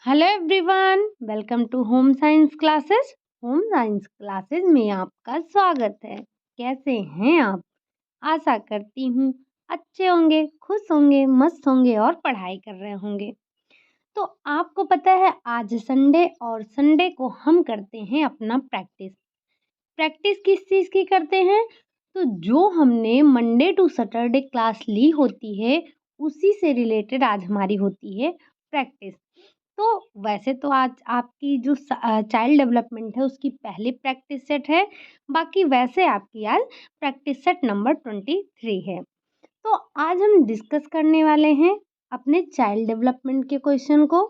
Hello everyone, welcome to home science classes. Home science classes में आपका स्वागत है। कैसे हैं आप? आशा करती हूँ अच्छे होंगे, खुश होंगे, मस्त होंगे और पढ़ाई कर रहे होंगे। तो आपको पता है आज संडे और संडे को हम करते हैं अपना प्रैक्टिस। प्रैक्टिस किस चीज़ की करते हैं? तो जो हमने मंडे टू सैटरडे क्लास ली होती है उसी से रिलेटेड आज हमारी होती है प्रैक्टिस। तो वैसे तो आज आपकी जो चाइल्ड डेवलपमेंट है उसकी पहली प्रैक्टिस सेट है। बाकी वैसे आपकी आज प्रैक्टिस सेट नंबर 23 है। तो आज हम डिस्कस करने वाले हैं अपने चाइल्ड डेवलपमेंट के क्वेश्चन को।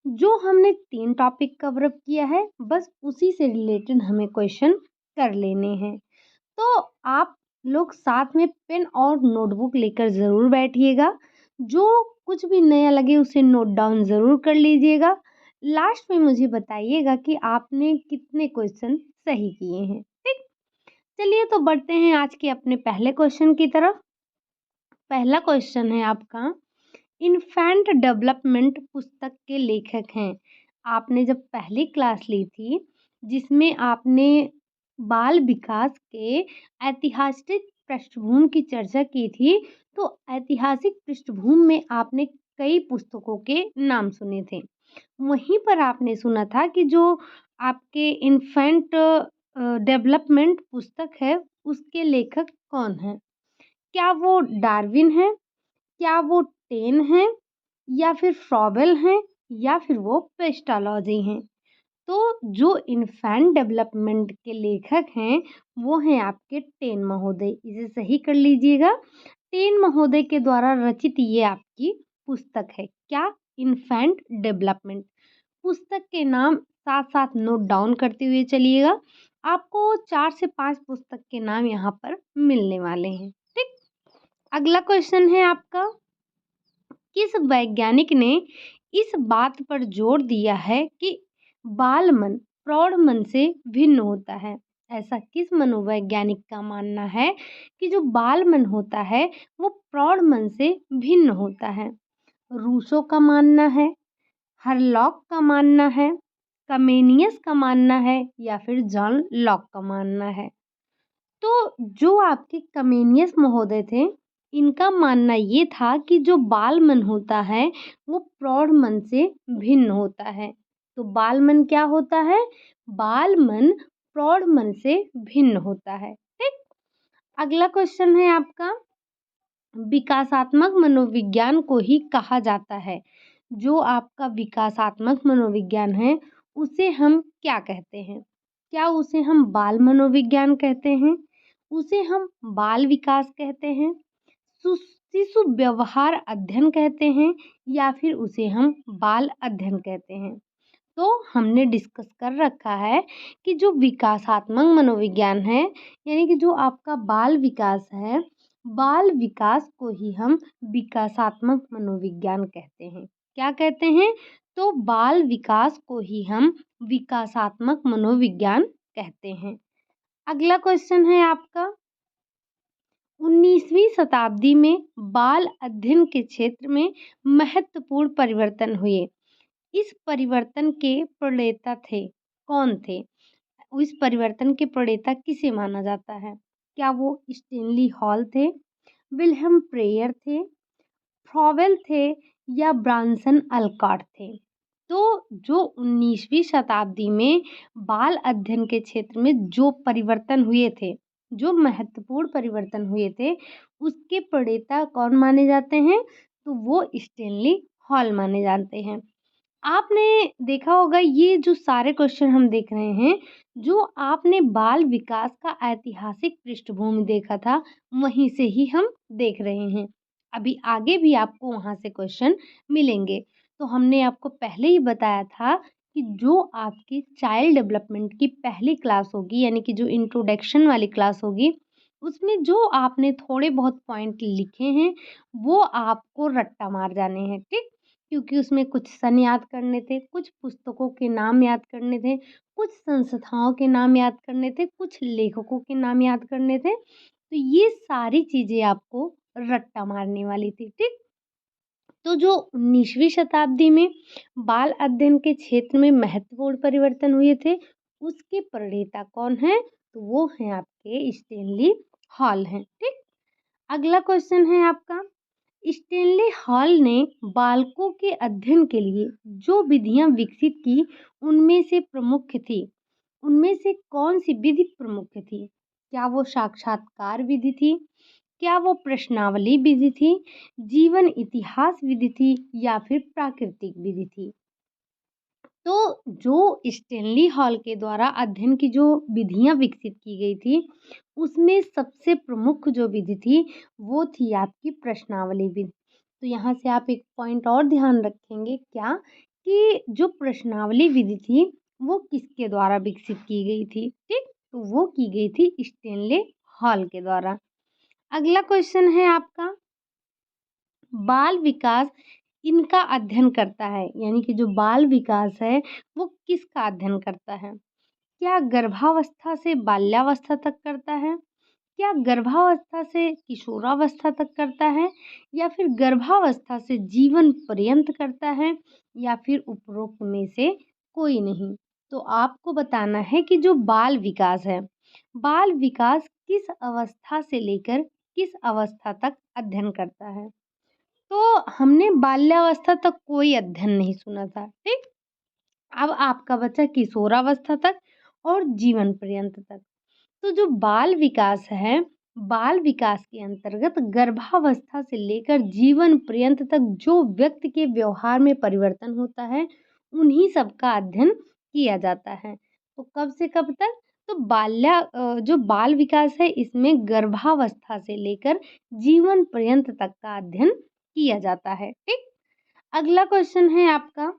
जो हमने 3 टॉपिक कवर अप किया है बस उसी से रिलेटेड हमें क्वेश्चन कर लेने हैं। तो आप लोग साथ में पेन और नोटबुक लेकर ज़रूर बैठिएगा। जो कुछ भी नया लगे उसे नोट डाउन ज़रूर कर लीजिएगा। लास्ट में मुझे बताइएगा कि आपने कितने क्वेश्चन सही किए हैं। ठीक, चलिए तो बढ़ते हैं आज के अपने पहले क्वेश्चन की तरफ। पहला क्वेश्चन है आपका, इन्फेंट डेवलपमेंट पुस्तक के लेखक हैं। आपने जब पहली क्लास ली थी जिसमें आपने बाल विकास के ऐतिहासिक पृष्ठभूमि की चर्चा की थी, तो ऐतिहासिक पृष्ठभूमि में आपने कई पुस्तकों के नाम सुने थे। वहीं पर आपने सुना था कि जो आपके इन्फेंट डेवलपमेंट पुस्तक है उसके लेखक कौन हैं? क्या वो डार्विन है, क्या वो टेन है, या फिर फ्रॉबेल हैं, या फिर वो पेस्टालॉजी हैं? तो जो इन्फेंट डेवलपमेंट के लेखक हैं वो हैं आपके टेन महोदय। इसे सही कर लीजिएगा। टेन महोदय के द्वारा रचित ये आपकी पुस्तक है। क्या? Infant development. पुस्तक के नाम साथ साथ नोट डाउन करते हुए चलिएगा। आपको 4 से 5 पुस्तक के नाम यहाँ पर मिलने वाले हैं। ठीक, अगला क्वेश्चन है आपका, किस वैज्ञानिक ने इस बात पर जोर दिया है कि बाल मन प्रौढ़ मन से भिन्न होता है? ऐसा किस मनोवैज्ञानिक का मानना है कि जो बाल मन होता है वो प्रौढ़ मन से भिन्न होता है? रूसो का मानना है, हरलॉक का मानना है, कमेनियस का मानना है, या फिर जॉन लॉक का मानना है? तो जो आपके कमेनियस महोदय थे, इनका मानना ये था कि जो बाल मन होता है वो प्रौढ़ मन से भिन्न होता है। तो बाल मन क्या होता है? बाल मन प्रौढ़ मन से भिन्न होता है। ठीक, अगला क्वेश्चन है आपका, विकासात्मक मनोविज्ञान को ही कहा जाता है। जो आपका विकासात्मक मनोविज्ञान है उसे हम क्या कहते हैं? क्या उसे हम बाल मनोविज्ञान कहते हैं, उसे हम बाल विकास कहते हैं, शिशु व्यवहार अध्ययन कहते हैं, या फिर उसे हम बाल अध्ययन कहते हैं? तो हमने डिस्कस कर रखा है कि जो विकासात्मक मनोविज्ञान है यानी कि जो आपका बाल विकास है, बाल विकास को ही हम विकासात्मक मनोविज्ञान कहते हैं। क्या कहते हैं? तो बाल विकास को ही हम विकासात्मक मनोविज्ञान कहते हैं। अगला क्वेश्चन है आपका, 19वीं शताब्दी में बाल अध्ययन के क्षेत्र में महत्वपूर्ण परिवर्तन हुए। इस परिवर्तन के प्रणेता थे, कौन थे? इस परिवर्तन के प्रणेता किसे माना जाता है? क्या वो स्टेनली हॉल थे, विल्हेम प्रेयर थे, फ्रॉवेल थे, या ब्रांसन अल्कॉट थे? तो जो 19वीं शताब्दी में बाल अध्ययन के क्षेत्र में जो परिवर्तन हुए थे, जो महत्वपूर्ण परिवर्तन हुए थे, उसके प्रणेता कौन माने जाते हैं? तो वो स्टेनली हॉल माने जाते हैं। आपने देखा होगा ये जो सारे क्वेश्चन हम देख रहे हैं, जो आपने बाल विकास का ऐतिहासिक पृष्ठभूमि देखा था, वहीं से ही हम देख रहे हैं। अभी आगे भी आपको वहाँ से क्वेश्चन मिलेंगे। तो हमने आपको पहले ही बताया था कि जो आपकी चाइल्ड डेवलपमेंट की पहली क्लास होगी, यानी कि जो इंट्रोडक्शन वाली क्लास होगी, उसमें जो आपने थोड़े बहुत पॉइंट लिखे हैं, वो आपको रट्टा मार जाने हैं, ठीक? क्योंकि उसमें कुछ सन याद करने थे, कुछ पुस्तकों के नाम याद करने थे, कुछ संस्थाओं के नाम याद करने थे, कुछ लेखकों के नाम याद करने थे। तो ये सारी चीज़ें आपको रट्टा मारने वाली थी, ठीक? तो जो 19वीं शताब्दी में बाल अध्ययन के क्षेत्र में महत्वपूर्ण परिवर्तन हुए थे, उसके प्रणेता कौन हैं? तो वो हैं आपके स्टेनली हॉल हैं। ठीक। अगला क्वेश्चन है आपका, स्टेनली हॉल ने बालकों के अध्ययन के लिए जो विधियां विकसित की, उनमें से प्रमुख थी, उनमें से कौन सी विधि प्रमुख थी? क्या वो साक्षात्कार विधि थी? क्या वो प्रश्नावली विधि थी? जीवन इतिहास विधि थी? या फिर प्राकृतिक विधि थी? तो जो स्टेनली हॉल के द्वारा अध्ययन की जो विधियां विकसित की गई थी, उसमें सबसे प्रमुख जो विधि थी वो थी आपकी प्रश्नावली विधि। तो यहाँ से आप एक पॉइंट और ध्यान रखेंगे, क्या कि जो प्रश्नावली विधि थी वो किसके द्वारा विकसित की गई थी? ठीक। तो वो की गई थी स्टेनले हॉल के द्वारा। अगला क्वेश्चन है आपका, बाल विकास इनका अध्ययन करता है, यानी कि जो बाल विकास है वो किसका अध्ययन करता है? क्या गर्भावस्था से बाल्यावस्था तक करता है? क्या गर्भावस्था से किशोरावस्था तक करता है? या फिर गर्भावस्था से जीवन पर्यंत करता है? या फिर उपरोक्त में से कोई नहीं? तो आपको बताना है कि जो बाल विकास है, बाल विकास किस अवस्था से लेकर किस अवस्था तक अध्ययन करता है? तो हमने बाल्यावस्था तक कोई अध्ययन नहीं सुना था। ठीक। अब आपका बचा किशोरावस्था तक और जीवन पर्यंत तक। तो जो बाल विकास है, बाल विकास के अंतर्गत गर्भावस्था से लेकर जीवन पर्यंत तक जो व्यक्ति के व्यवहार में परिवर्तन होता है, उन्हीं सब का अध्ययन किया जाता है। तो कब से कब तक? तो जो बाल विकास है, इसमें गर्भावस्था से लेकर जीवन पर्यंत तक का अध्ययन किया जाता है। ठीक। अगला क्वेश्चन है आपका,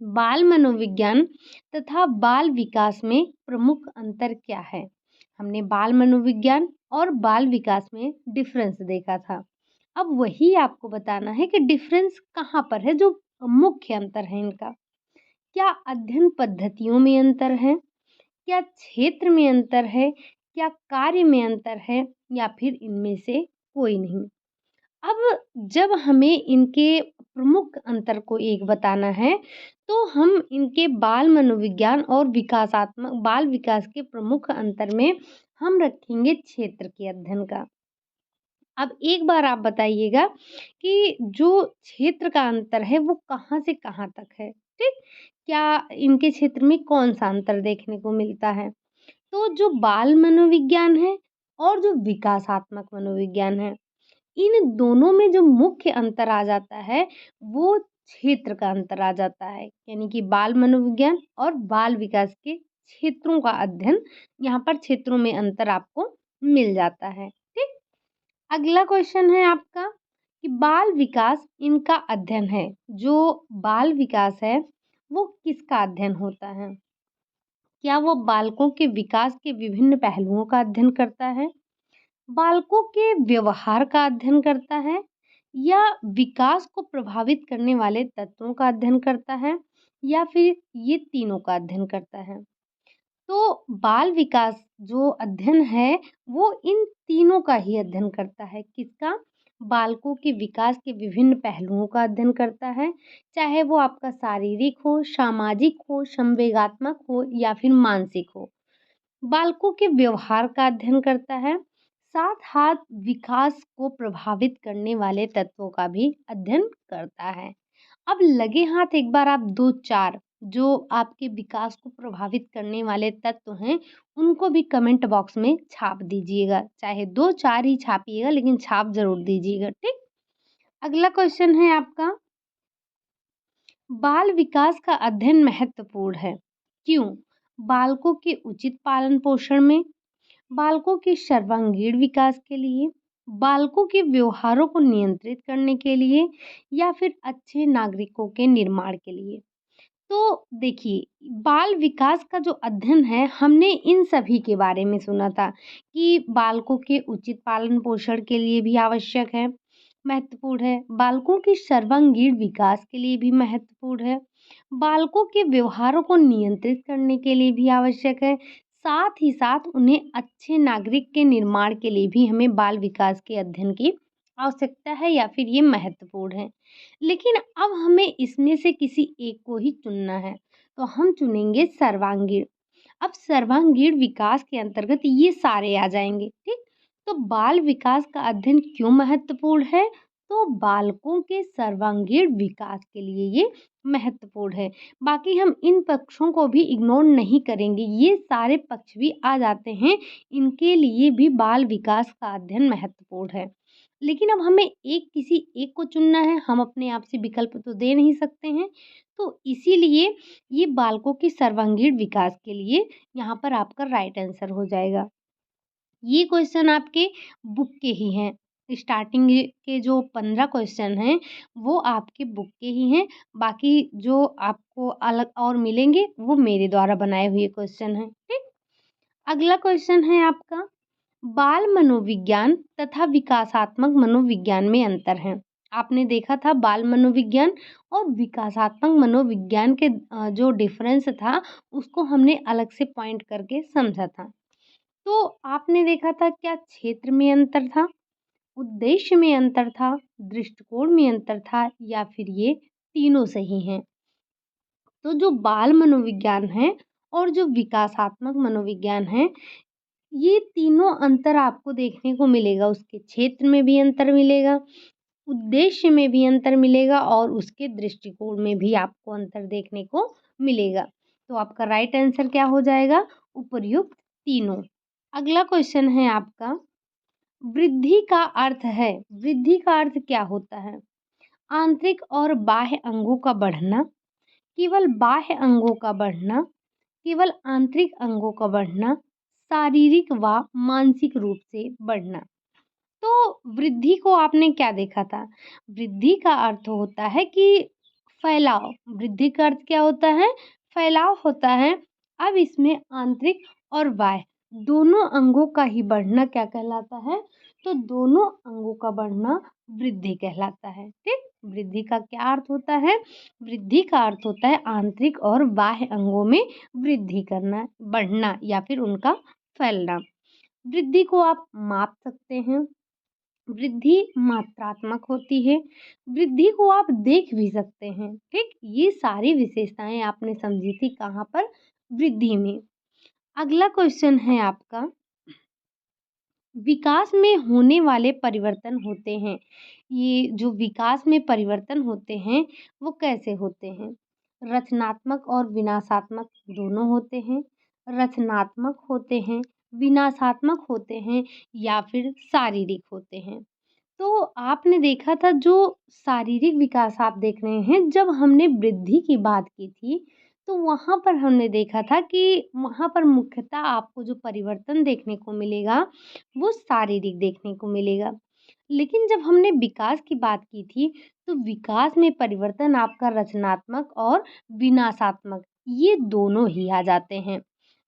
बाल मनोविज्ञान तथा बाल विकास में प्रमुख अंतर क्या है? हमने बाल मनोविज्ञान और बाल विकास में डिफरेंस देखा था। अब वही आपको बताना है कि डिफरेंस कहाँ पर है, जो मुख्य अंतर है इनका। क्या अध्ययन पद्धतियों में अंतर है? क्या क्षेत्र में अंतर है? क्या कार्य में अंतर है? या फिर इनमें से कोई नहीं? अब जब हमें इनके प्रमुख अंतर को एक बताना है, तो हम इनके बाल मनोविज्ञान और विकासात्मक बाल विकास के प्रमुख अंतर में हम रखेंगे क्षेत्र के अध्ययन का। अब एक बार आप बताइएगा कि जो क्षेत्र का अंतर है वो कहाँ से कहाँ तक है? ठीक? क्या इनके क्षेत्र में कौन-सा अंतर देखने को मिलता है? तो जो बाल मनोविज्ञान है और जो विकासात्मक मनोविज्ञान है, इन दोनों में जो मुख्य अंतर आ जाता है, वो क्षेत्र का अंतर आ जाता है। यानी कि बाल मनोविज्ञान और बाल विकास के क्षेत्रों का अध्ययन, यहाँ पर क्षेत्रों में अंतर आपको मिल जाता है। ठीक। अगला क्वेश्चन है आपका कि बाल विकास इनका अध्ययन है। जो बाल विकास है वो किसका अध्ययन होता है? क्या वो बालकों के विकास के विभिन्न पहलुओं का अध्ययन करता है? बालकों के व्यवहार का अध्ययन करता है? या विकास को प्रभावित करने वाले तत्वों का अध्ययन करता है? या फिर ये तीनों का अध्ययन करता है? तो बाल विकास जो अध्ययन है वो इन तीनों का ही अध्ययन करता है। किसका? बालकों के विकास के विभिन्न पहलुओं का अध्ययन करता है, चाहे वो आपका शारीरिक हो, सामाजिक हो, संवेगात्मक हो या फिर मानसिक हो। बालकों के व्यवहार का अध्ययन करता है, साथ हाथ विकास को प्रभावित करने वाले तत्वों का भी अध्ययन करता है। अब लगे हाथ एक बार आप 2-4 जो आपके विकास को प्रभावित करने वाले तत्व हैं, उनको भी कमेंट बॉक्स में छाप दीजिएगा। चाहे 2-4 ही छापिएगा, लेकिन छाप ज़रूर दीजिएगा। ठीक? अगला क्वेश्चन है आपका, बाल विकास का अध्ययन महत्वपूर्ण है। क्यों? बालकों के उचित पालन पोषण में, बालकों के सर्वांगीण विकास के लिए, बालकों के व्यवहारों को नियंत्रित करने के लिए या फिर अच्छे नागरिकों के निर्माण के लिए। तो देखिए, बाल विकास का जो अध्ययन है, हमने इन सभी के बारे में सुना था कि बालकों के उचित पालन पोषण के लिए भी आवश्यक है, महत्वपूर्ण है, बालकों के सर्वांगीण विकास के लिए भी महत्वपूर्ण है, बालकों के व्यवहारों को नियंत्रित करने के लिए भी आवश्यक है, साथ ही साथ उन्हें अच्छे नागरिक के निर्माण के लिए भी हमें बाल विकास के अध्ययन की आवश्यकता है या फिर ये महत्वपूर्ण है। लेकिन अब हमें इसमें से किसी एक को ही चुनना है, तो हम चुनेंगे सर्वांगीण। अब सर्वांगीण विकास के अंतर्गत ये सारे आ जाएंगे, ठीक। तो बाल विकास का अध्ययन क्यों महत्वपूर्ण है? तो बालकों के सर्वांगीण विकास के लिए ये महत्वपूर्ण है। बाकी हम इन पक्षों को भी इग्नोर नहीं करेंगे, ये सारे पक्ष भी आ जाते हैं, इनके लिए भी बाल विकास का अध्ययन महत्वपूर्ण है। लेकिन अब हमें किसी एक को चुनना है, हम अपने आप से विकल्प तो दे नहीं सकते हैं। तो इसीलिए ये बालकों के सर्वांगीण विकास के लिए यहाँ पर आपका राइट आंसर हो जाएगा। ये क्वेश्चन आपके बुक के ही हैं। स्टार्टिंग के जो 15 क्वेश्चन हैं वो आपके बुक के ही हैं। बाकी जो आपको अलग और मिलेंगे वो मेरे द्वारा बनाए हुए क्वेश्चन हैं, ठीक। अगला क्वेश्चन है आपका, बाल मनोविज्ञान तथा विकासात्मक मनोविज्ञान में अंतर है। आपने देखा था बाल मनोविज्ञान और विकासात्मक मनोविज्ञान के जो डिफरेंस था उसको हमने अलग से पॉइंट करके समझा था। तो आपने देखा था क्या क्षेत्र में अंतर था, उद्देश्य में अंतर था, दृष्टिकोण में अंतर था, या फिर ये तीनों सही हैं? तो जो बाल मनोविज्ञान है और जो विकासात्मक मनोविज्ञान है, ये तीनों अंतर आपको देखने को मिलेगा। उसके क्षेत्र में भी अंतर मिलेगा, उद्देश्य में भी अंतर मिलेगा और उसके दृष्टिकोण में भी आपको अंतर देखने को मिलेगा। तो आपका राइट आंसर क्या हो जाएगा? उपर्युक्त तीनों। अगला क्वेश्चन है आपका, वृद्धि का अर्थ है, वृद्धि का अर्थ क्या होता है? आंतरिक और बाह्य अंगों का बढ़ना, केवल बाह्य अंगों का बढ़ना, केवल आंतरिक अंगों का बढ़ना, शारीरिक व मानसिक रूप से बढ़ना। तो वृद्धि को आपने क्या देखा था? वृद्धि का अर्थ होता है कि फैलाव। वृद्धि का अर्थ क्या होता है? फैलाव होता है। अब इसमें आंतरिक और बाह्य दोनों अंगों का ही बढ़ना क्या कहलाता है? तो दोनों अंगों का बढ़ना वृद्धि कहलाता है, ठीक। वृद्धि का क्या अर्थ होता है? वृद्धि का अर्थ होता है आंतरिक और बाह्य अंगों में वृद्धि करना, बढ़ना या फिर उनका फैलना। वृद्धि को आप माप सकते हैं, वृद्धि मात्रात्मक होती है, वृद्धि को आप देख भी सकते हैं, ठीक। ये सारी विशेषताएं आपने समझी थी कहाँ पर? वृद्धि में। अगला क्वेश्चन है आपका, विकास में होने वाले परिवर्तन होते हैं। ये जो विकास में परिवर्तन होते हैं वो कैसे होते हैं? रचनात्मक और विनाशात्मक दोनों होते हैं, रचनात्मक होते हैं, विनाशात्मक होते हैं, या फिर शारीरिक होते हैं। तो आपने देखा था जो शारीरिक विकास आप देख रहे हैं, जब हमने वृद्धि की बात की थी तो वहाँ पर हमने देखा था कि वहाँ पर मुख्यतः आपको जो परिवर्तन देखने को मिलेगा वो शारीरिक देखने को मिलेगा। लेकिन जब हमने विकास की बात की थी तो विकास में परिवर्तन आपका रचनात्मक और विनाशात्मक ये दोनों ही आ जाते हैं।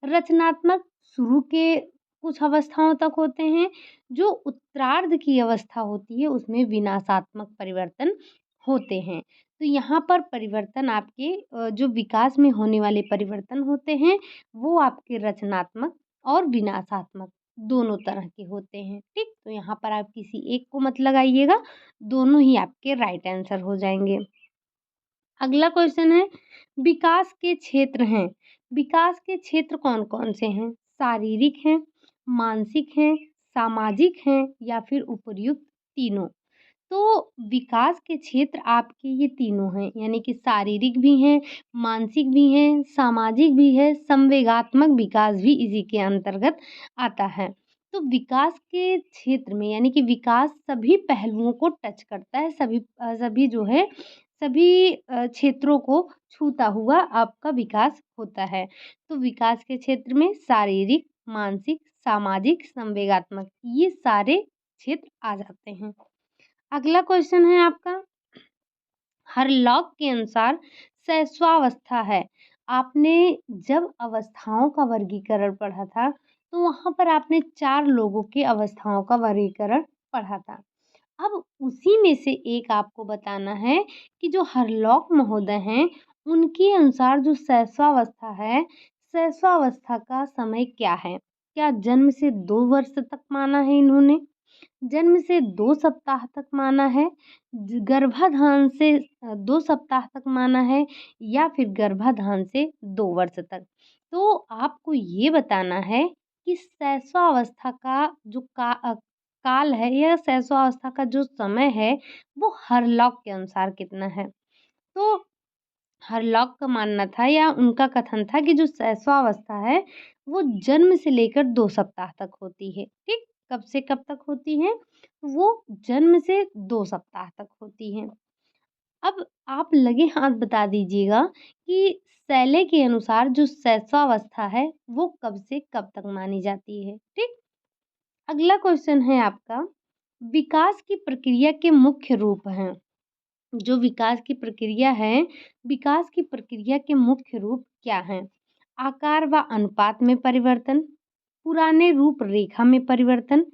रचनात्मक शुरू के कुछ अवस्थाओं तक होते हैं, जो उत्तरार्ध की अवस्था होती है उसमें विनाशात्मक परिवर्तन होते हैं। तो यहाँ पर परिवर्तन आपके जो विकास में होने वाले परिवर्तन होते हैं वो आपके रचनात्मक और विनाशात्मक दोनों तरह के होते हैं, ठीक। तो यहाँ पर आप किसी एक को मत लगाइएगा, दोनों ही आपके राइट आंसर हो जाएंगे। अगला क्वेश्चन है, विकास के क्षेत्र हैं। विकास के क्षेत्र कौन कौन से हैं? शारीरिक हैं, मानसिक हैं, सामाजिक हैं, या फिर उपर्युक्त तीनों। तो विकास के क्षेत्र आपके ये तीनों हैं, यानी कि शारीरिक भी हैं, मानसिक भी हैं, सामाजिक भी है, संवेगात्मक विकास भी इसी के अंतर्गत आता है। तो विकास के क्षेत्र में यानी कि विकास सभी पहलुओं को टच करता है, सभी जो है सभी क्षेत्रों को छूता हुआ आपका विकास होता है। तो विकास के क्षेत्र में शारीरिक, मानसिक, सामाजिक, संवेगात्मक ये सारे क्षेत्र आ जाते हैं। अगला क्वेश्चन है आपका, हरलॉक के अनुसार शैशवावस्था है। आपने जब अवस्थाओं का वर्गीकरण पढ़ा था तो वहाँ पर आपने 4 लोगों की अवस्थाओं का वर्गीकरण पढ़ा था। अब उसी में से एक आपको बताना है कि जो हरलॉक महोदय हैं उनके अनुसार जो शैशवावस्था है, शैशवावस्था का समय क्या है? क्या जन्म से 2 वर्ष तक माना है इन्होंने? जन्म से 2 सप्ताह तक माना है, गर्भाधान से 2 सप्ताह तक माना है या फिर गर्भाधान से 2 वर्ष तक। तो आपको ये बताना है कि शैशवावस्था का जो काल है या शैशवावस्था का जो समय है वो हरलॉक के अनुसार कितना है। तो हरलॉक का मानना था या उनका कथन था कि जो शैशवावस्था है वो जन्म से लेकर 2 सप्ताह तक होती है, ठीक? कब से कब तक होती है? वो जन्म से 2 सप्ताह तक होती है। अब आप लगे हाथ बता दीजिएगा कि शैले के अनुसार जो शैशवावस्था है वो कब से कब तक मानी जाती है, ठीक? अगला क्वेश्चन है आपका, विकास की प्रक्रिया के मुख्य रूप हैं। जो विकास की प्रक्रिया है, विकास की प्रक्रिया के मुख्य रूप क्या हैं? आकार व अनुपात में परिवर्तन, पुराने रूपरेखा में परिवर्तन,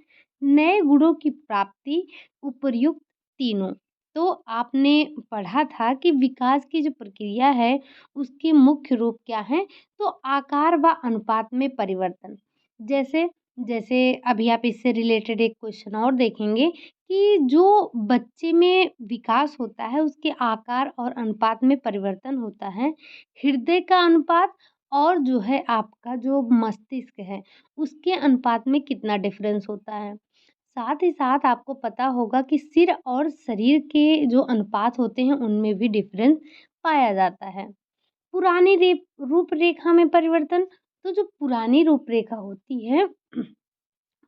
नए गुणों की प्राप्ति, उपर्युक्त तीनों। तो आपने पढ़ा था कि विकास की जो प्रक्रिया है, उसके मुख्य रूप क्या हैं? तो आकार व अनुपात में परिवर्तन। जैसे जैसे अभी आप इससे रिलेटेड एक क्वेश्चन और देखेंगे कि जो बच्चे में विकास होता है उसके आकार और अनुपात में परिवर्तन होता है। हृदय का अनुपात और जो है आपका जो मस्तिष्क है उसके अनुपात में कितना डिफरेंस होता है। साथ ही साथ आपको पता होगा कि सिर और शरीर के जो अनुपात होते हैं उनमें भी डिफरेंस पाया जाता है। पुरानी रूपरेखा में परिवर्तन, तो जो पुरानी रूपरेखा होती है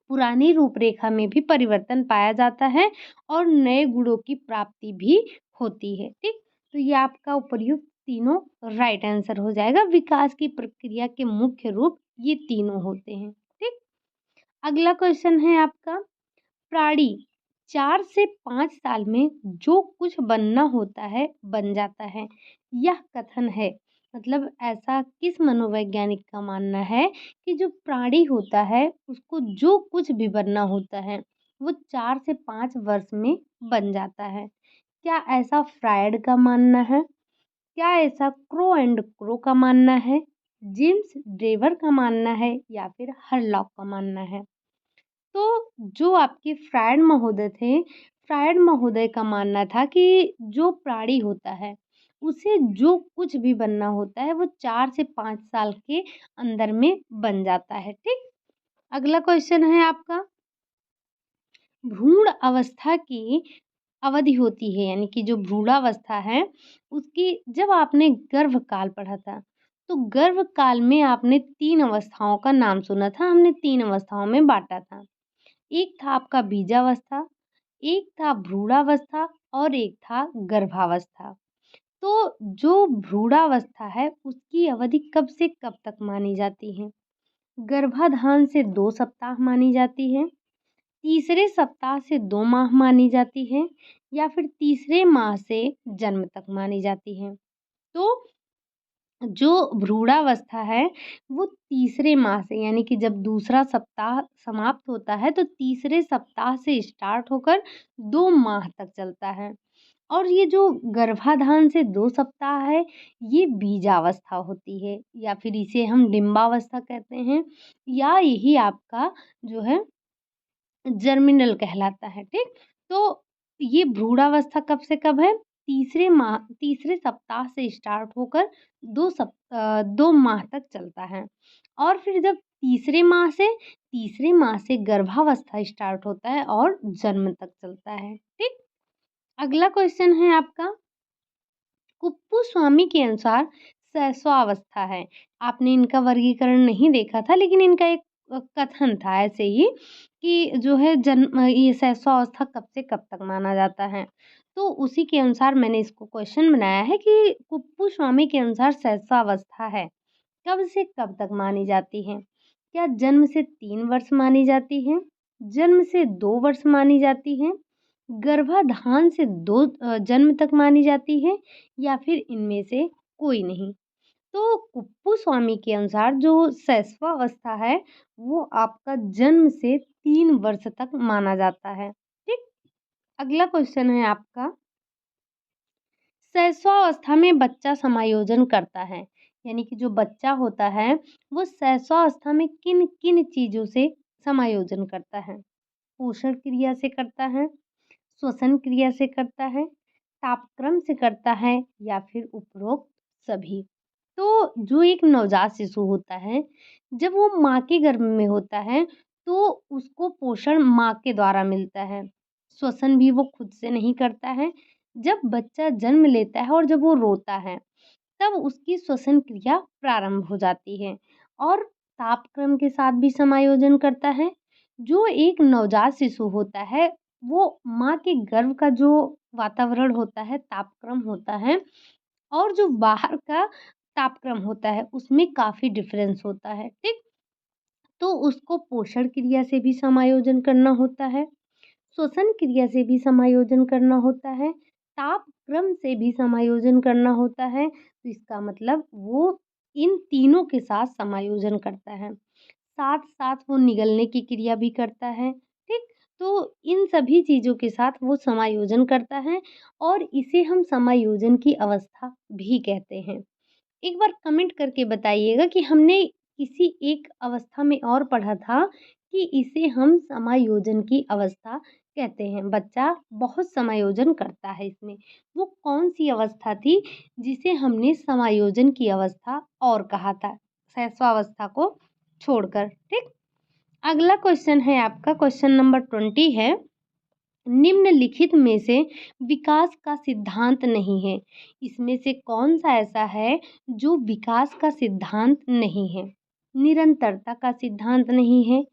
पुरानी रूपरेखा में भी परिवर्तन पाया जाता है और नए गुणों की प्राप्ति भी होती है, ठीक? तो ये आपका उपर्युक्त तीनों राइट आंसर हो जाएगा। विकास की प्रक्रिया के मुख्य रूप ये तीनों होते हैं, ठीक? अगला क्वेश्चन है आपका, प्राणी 4 से 5 साल में जो कुछ बनना होता है बन जाता है, यह कथन है। मतलब ऐसा किस मनोवैज्ञानिक का मानना है कि जो प्राणी होता है उसको जो कुछ भी बनना होता है वो 4 से 5 वर्ष में बन जाता है। क्या ऐसा फ्रायड का मानना है? क्या ऐसा क्रो एंड क्रो का मानना है? जेम्स ड्रेवर का मानना है या फिर हरलॉक का मानना है? तो जो आपके फ्रायड महोदय थे, फ्रायड महोदय का मानना था कि जो प्राणी होता है, उसे जो कुछ भी बनना होता है, वो 4 से 5 साल के अंदर में बन जाता है, ठीक? अगला क्वेश्चन है आपका, भ्रूण अवस्था की अवधि होती है, यानी कि जो भ्रूणावस्था है, उसकी जब आपने गर्भकाल पढ़ा था, तो गर्भकाल में आपने 3 अवस्थाओं का नाम सुना था, हमने 3 अवस्थाओं में बाँटा था। एक था आपका बीजावस्था, एक था भ्रूणावस्था और एक था गर्भावस्था। तो जो भ्रूणावस्था है उसकी अवधि कब से कब तक मानी जाती है? गर्भाधान से 2 सप्ताह मानी जाती है, तीसरे सप्ताह से 2 माह मानी जाती है या फिर तीसरे माह से जन्म तक मानी जाती है। तो जो भ्रूणावस्था है वो तीसरे माह से, यानी कि जब दूसरा सप्ताह समाप्त होता है तो तीसरे सप्ताह से स्टार्ट होकर 2 माह तक चलता है। और ये जो गर्भाधान से 2 सप्ताह है ये बीजावस्था होती है या फिर इसे हम डिंबावस्था कहते हैं, या यही आपका जो है जर्मिनल कहलाता है, ठीक? तो ये भ्रूणावस्था कब से कब है? तीसरे सप्ताह से स्टार्ट होकर 2 माह तक चलता है। और फिर जब तीसरे माह से गर्भावस्था स्टार्ट होता है और जन्म तक चलता है, ठीक? अगला क्वेश्चन है आपका, कुप्पू स्वामी के अनुसार शैशवावस्था है। आपने इनका वर्गीकरण नहीं देखा था लेकिन इनका एक कथन था ऐसे ही कि जो है ये शैशवावस्था कब से कब तक माना जाता है। तो उसी के अनुसार मैंने इसको क्वेश्चन बनाया है कि कुप्पू स्वामी के अनुसार शैशवावस्था है कब से कब तक मानी जाती है? क्या जन्म से 3 वर्ष मानी जाती है? जन्म से 2 वर्ष मानी जाती है? गर्भाधान से जन्म तक मानी जाती है या फिर इनमें से कोई नहीं? तो कुप्पू स्वामी के अनुसार जो शैशवावस्था है वो आपका जन्म से 3 वर्ष तक माना जाता है, ठीक? अगला क्वेश्चन है आपका, शैशवावस्था में बच्चा समायोजन करता है, यानी कि जो बच्चा होता है वो शैशवावस्था में किन किन चीज़ों से समायोजन करता है? पोषण क्रिया से करता है, श्वसन क्रिया से करता है, तापक्रम से करता है या फिर उपरोक्त सभी। तो जो एक नवजात शिशु होता है, जब वो माँ के गर्भ में होता है, तो उसको पोषण माँ के द्वारा मिलता है। श्वसन भी वो खुद से नहीं करता है। जब बच्चा जन्म लेता है और जब वो रोता है, तब उसकी श्वसन क्रिया प्रारंभ हो जाती है और तापक्रम के साथ भी समायोजन करता है। जो एक नवजात शिशु होता है, वो माँ के गर्भ का जो वातावरण होता है, तापक्रम होता है और जो बाहर का तापक्रम होता है, उसमें काफ़ी डिफरेंस होता है, ठीक? तो उसको पोषण क्रिया से भी समायोजन करना होता है, श्वसन क्रिया से भी समायोजन करना होता है, तापक्रम से भी समायोजन करना होता है। तो इसका मतलब वो इन तीनों के साथ समायोजन करता है। साथ-साथ वो निगलने की क्रिया भी करता है, ठीक? तो इन सभी चीज़ों के साथ वो समायोजन करता है और इसे हम समायोजन की अवस्था भी कहते हैं। एक बार कमेंट करके बताइएगा कि हमने किसी एक अवस्था में और पढ़ा था कि इसे हम समायोजन की अवस्था कहते हैं। बच्चा बहुत समायोजन करता है इसमें। वो कौन-सी अवस्था थी जिसे हमने समायोजन की अवस्था और कहा था, शैशवावस्था को छोड़कर, ठीक? अगला क्वेश्चन है आपका क्वेश्चन नंबर 20 है। निम्नलिखित में से विकास का सिद्धांत नहीं है। इसमें से कौन सा ऐसा है जो विकास का सिद्धांत नहीं है? निरंतरता का सिद्धांत नहीं है,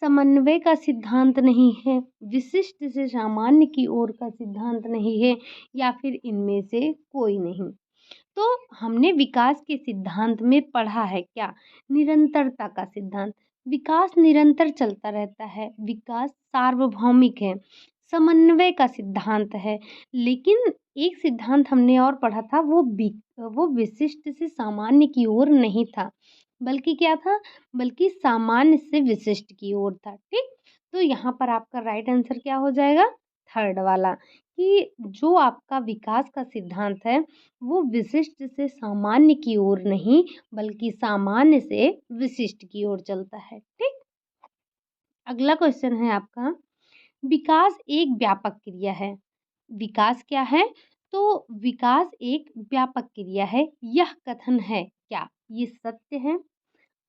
समन्वय का सिद्धांत नहीं है, विशिष्ट से सामान्य की ओर का सिद्धांत नहीं है या फिर इनमें से कोई नहीं। तो हमने विकास के सिद्धांत में पढ़ा है क्या? निरंतरता का सिद्धांत। विकास निरंतर चलता रहता है, विकास सार्वभौमिक है, समन्वय का सिद्धांत है। लेकिन एक सिद्धांत हमने और पढ़ा था, वो विशिष्ट से सामान्य की ओर नहीं था, बल्कि क्या था? बल्कि सामान्य से विशिष्ट की ओर था, ठीक? तो यहाँ पर आपका राइट आंसर क्या हो जाएगा? थर्ड वाला, कि जो आपका विकास का सिद्धांत है, वो विशिष्ट से सामान्य की ओर नहीं, बल्कि सामान्य से विशिष्ट की ओर चलता है, ठीक? अगला क्वेश्चन है आपका, विकास एक व्यापक क्रिया है। विकास क्या है? तो विकास एक व्यापक क्रिया है। यह कथन है क्या? ये सत्य है,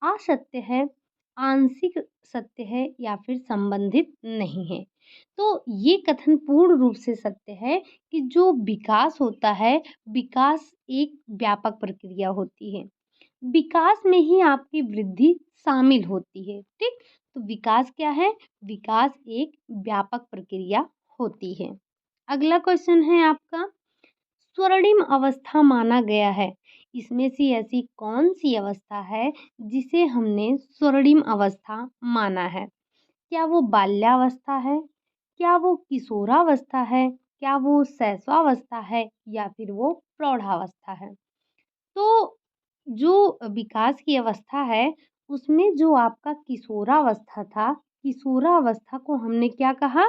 असत्य है, आंशिक सत्य है या फिर संबंधित नहीं है? तो ये कथन पूर्ण रूप से सत्य है कि जो विकास होता है, विकास एक व्यापक प्रक्रिया होती है। विकास में ही आपकी वृद्धि शामिल होती है, ठीक? तो विकास क्या है? विकास एक व्यापक प्रक्रिया होती है। अगला क्वेश्चन है आपका, स्वर्णिम अवस्था माना गया है। इसमें से ऐसी कौन सी अवस्था है जिसे हमने स्वर्णिम अवस्था माना है? क्या वो बाल्यावस्था है? क्या वो किशोरावस्था है? क्या वो शैशवावस्था है या फिर वो प्रौढ़ावस्था है? तो जो विकास की अवस्था है, उसमें जो आपका किशोरावस्था था, किशोरावस्था को हमने क्या कहा?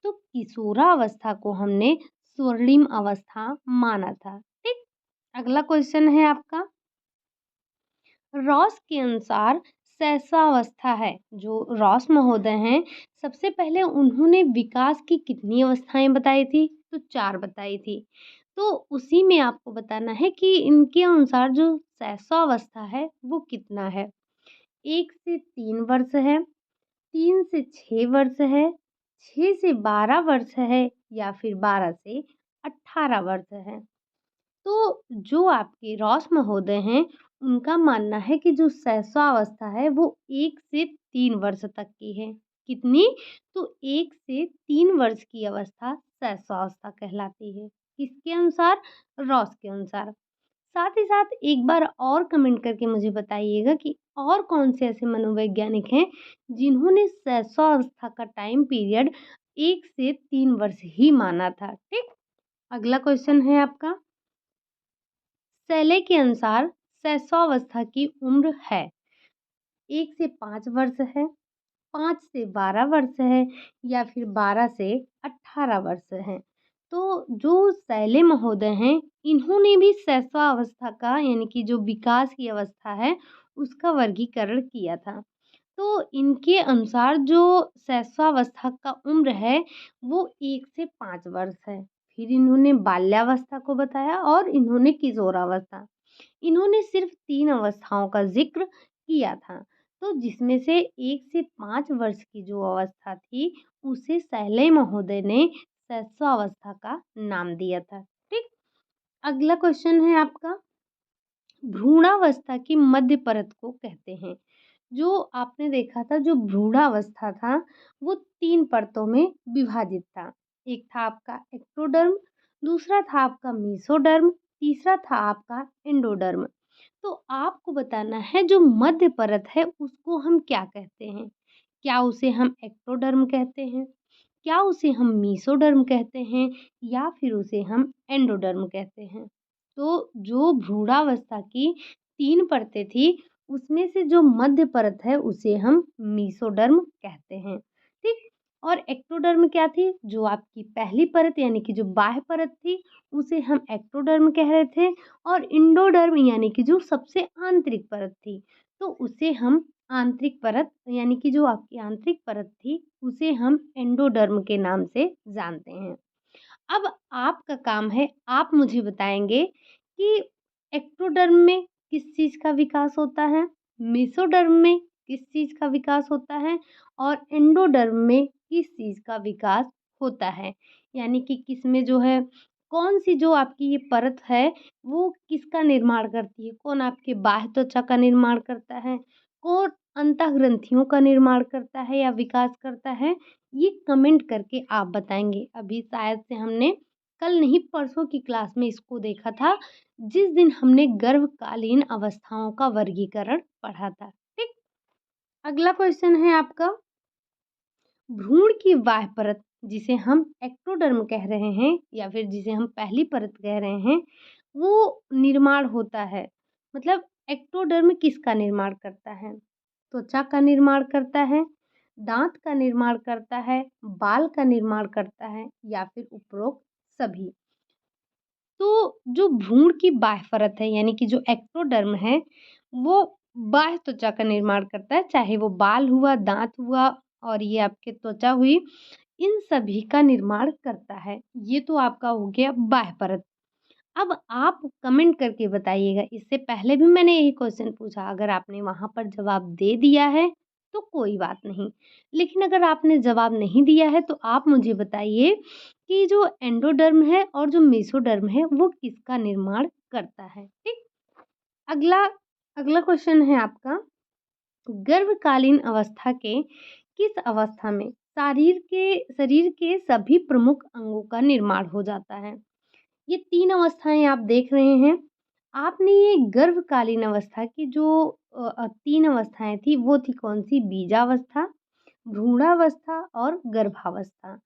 तो किशोरावस्था को हमने स्वर्णिम अवस्था माना था, ठीक? अगला क्वेश्चन है आपका, रॉस के अनुसार शैशवावस्था है, जो रॉस महोदय हैं, सबसे पहले उन्होंने विकास की कितनी अवस्थाएं बताई थी? तो 4 बताई थी। तो उसी में आपको बताना है कि इनके अनुसार जो शैशवावस्था है वो कितना है? 1 से 3 वर्ष है, 3 से 6 वर्ष है, 6 से 12 वर्ष है या फिर 12 से 18 वर्ष है? तो जो आपके रॉस महोदय हैं, उनका मानना है कि जो शैशवावस्था है वो 1 से 3 वर्ष तक की है। कितनी? तो 1 से 3 वर्ष की अवस्था शैशवावस्था कहलाती है। किसके अनुसार? रॉस के अनुसार। साथ ही साथ एक बार और कमेंट करके मुझे बताइएगा कि और कौन से ऐसे मनोवैज्ञानिक हैं जिन्होंने शैशवावस्था का टाइम पीरियड 1 से 3 वर्ष ही माना था, ठीक? अगला क्वेश्चन है आपका, शैले के अनुसार शैशवावस्था की उम्र है 1 से 5 वर्ष है, 5 से 12 वर्ष है या फिर 12 से 18 वर्ष है? तो जो शैले महोदय हैं, इन्होंने भी शैशवावस्था का यानी कि जो विकास की अवस्था है, उसका वर्गीकरण किया था। तो इनके अनुसार जो शैशवावस्था का उम्र है वो 1 से 5 वर्ष है। फिर इन्होंने बाल्यावस्था को बताया और इन्होंने किशोरावस्था। इन्होंने सिर्फ 3 अवस्थाओं का ज़िक्र किया था। तो जिसमें से 1 से 5 वर्ष की जो अवस्था थी, उसे शैलेय महोदय ने शैशवावस्था का नाम दिया था। ठीक? अगला क्वेश्चन है आपका, भ्रूणावस्था की मध्य परत को कहते हैं। जो आपने देखा था, जो भ्रूणावस्था था वो 3 परतों में विभाजित था। एक था आपका एक्टोडर्म, दूसरा था आपका मेसोडर्म, तीसरा था आपका एंडोडर्म। तो आपको बताना है जो मध्य परत है उसको हम क्या कहते हैं? क्या उसे हम एक्टोडर्म कहते हैं? क्या उसे हम मेसोडर्म कहते हैं? या फिर उसे हम एंडोडर्म कहते हैं? तो जो भ्रूणावस्था की 3 परतें थी, उसमें से जो मध्य परत है उसे हम मेसोडर्म कहते हैं। ठीक? और एक्टोडर्म क्या थी? जो आपकी पहली परत यानी कि जो बाह्य परत थी, उसे हम एक्टोडर्म कह रहे थे। और इंडोडर्म यानी कि जो सबसे आंतरिक परत थी, तो उसे हम आंतरिक परत यानी कि जो आपकी आंतरिक परत थी, उसे हम एंडोडर्म के नाम से जानते हैं। अब आपका काम है, आप मुझे बताएँगे कि एक्टोडर्म में किस चीज़ का विकास होता है, मेसोडर्म में किस चीज़ का विकास होता है और एंडोडर्म में किस चीज़ का विकास होता है। यानी कि किसमें जो है कौन-सी जो आपकी ये परत है, वो किसका निर्माण करती है? कौन आपके बाह्य त्वचा का निर्माण करता है? कौन अंतःग्रंथियों का निर्माण करता है या विकास करता है? ये कमेंट करके आप बताएँगे। अभी शायद से हमने कल नहीं परसों की क्लास में इसको देखा था, जिस दिन हमने गर्भकालीन अवस्थाओं का वर्गीकरण पढ़ा था। ठीक? अगला क्वेश्चन है आपका, भ्रूण की बाह्य परत जिसे हम एक्टोडर्म कह रहे हैं या फिर जिसे हम पहली परत कह रहे हैं, वो निर्माण होता है। मतलब एक्टोडर्म किसका निर्माण करता है? त्वचा का निर्माण करता है, दांत का निर्माण करता है, बाल का निर्माण करता है या फिर उपरोक्त सभी। तो जो भ्रूण की बाह्य परत है यानी कि जो एक्टोडर्म है, वो बाह्य त्वचा का निर्माण करता है, चाहे वो बाल हुआ, दांत हुआ और ये आपकी त्वचा हुई, इन सभी का निर्माण करता है। ये तो आपका हो गया बाह्य परत। अब आप कमेंट करके बताइएगा, इससे पहले भी मैंने यही क्वेश्चन पूछा, अगर आपने वहाँ पर जवाब दे दिया है, तो कोई बात नहीं। लेकिन अगर आपने जवाब नहीं दिया है, तो आप मुझे बताइए कि जो एंडोडर्म है और जो मेसोडर्म है, वो किसका निर्माण करता है, ठीक? अगला अगला क्वेश्चन है आपका, गर्भकालीन अवस्था के किस अवस्था में शरीर के सभी प्रमुख अंगों का निर्माण हो जाता है? ये 3 अवस्थाएँ आप देख रहे हैं। आपने ये गर्भकालीन अवस्था की जो 3 अवस्थाएँ थी वो थी कौन-सी? बीजावस्था, भ्रूणावस्था और गर्भावस्था।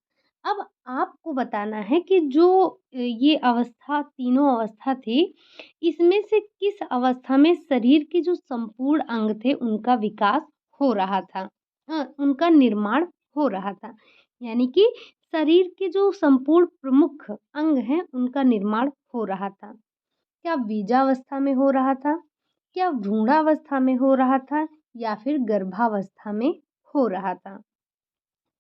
अब आपको बताना है कि जो ये अवस्था तीनों अवस्था थी, इसमें से किस अवस्था में शरीर के जो संपूर्ण अंग थे उनका विकास हो रहा था। उनका निर्माण हो रहा था। यानी कि शरीर के जो संपूर्ण प्रमुख अंग हैं, उनका निर्माण हो रहा था। क्या बीजावस्था में हो रहा था? क्या भ्रूणावस्था में हो रहा था? या फिर गर्भावस्था में हो रहा था?